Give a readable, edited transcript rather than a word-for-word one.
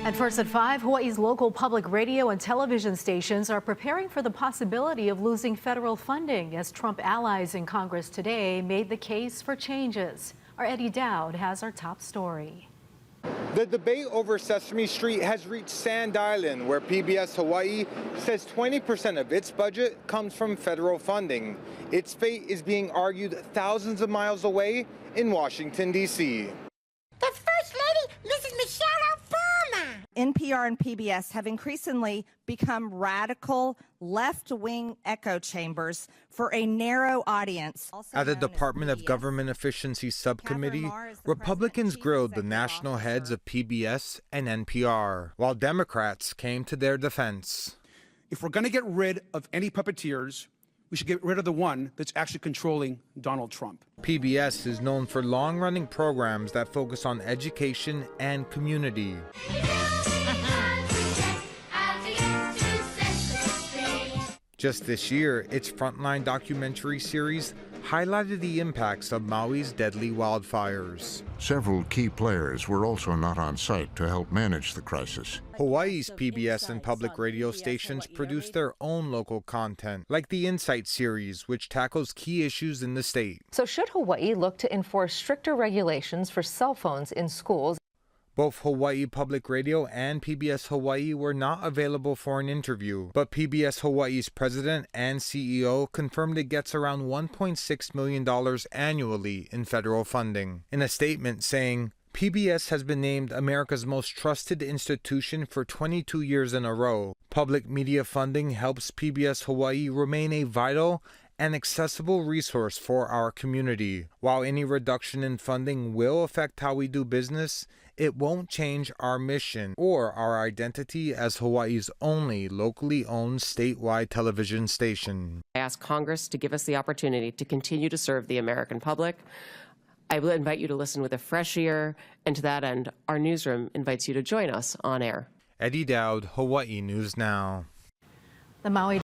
And first at 5, Hawaii's local public radio and television stations are preparing for the possibility of losing federal funding as Trump allies in Congress today made the case for changes. Our Eddie Dowd has our top story. The debate over Sesame Street has reached Sand Island, where PBS Hawaii says 20% of its budget comes from federal funding. Its fate is being argued thousands of miles away in Washington, D.C. The First Lady, Mrs. Michelle Obama. NPR and PBS have increasingly become radical left-wing echo chambers for a narrow audience. At the Department of Government Efficiency Subcommittee, Republicans grilled the national heads of PBS and NPR, while Democrats came to their defense. If we're going to get rid of any puppeteers, we should get rid of the one that's actually controlling Donald Trump. PBS is known for long-running programs that focus on education and community. Just this year, its Frontline documentary series highlighted the impacts of Maui's deadly wildfires. Several key players were also not on site to help manage the crisis. Hawaii's PBS and public radio stations produce their own local content, like the Insight series, which tackles key issues in the state. So should Hawaii look to enforce stricter regulations for cell phones in schools? Both Hawaii Public Radio and PBS Hawaii were not available for an interview, but PBS Hawaii's president and CEO confirmed it gets around $1.6 million annually in federal funding. In a statement saying, PBS has been named America's most trusted institution for 22 years in a row. Public media funding helps PBS Hawaii remain a vital and accessible resource for our community. While any reduction in funding will affect how we do business, it won't change our mission or our identity as Hawaii's only locally owned statewide television station. I ask Congress to give us the opportunity to continue to serve the American public. I will invite you to listen with a fresh ear, and to that end, our newsroom invites you to join us on air. Eddie Dowd, Hawaii News Now. The Maui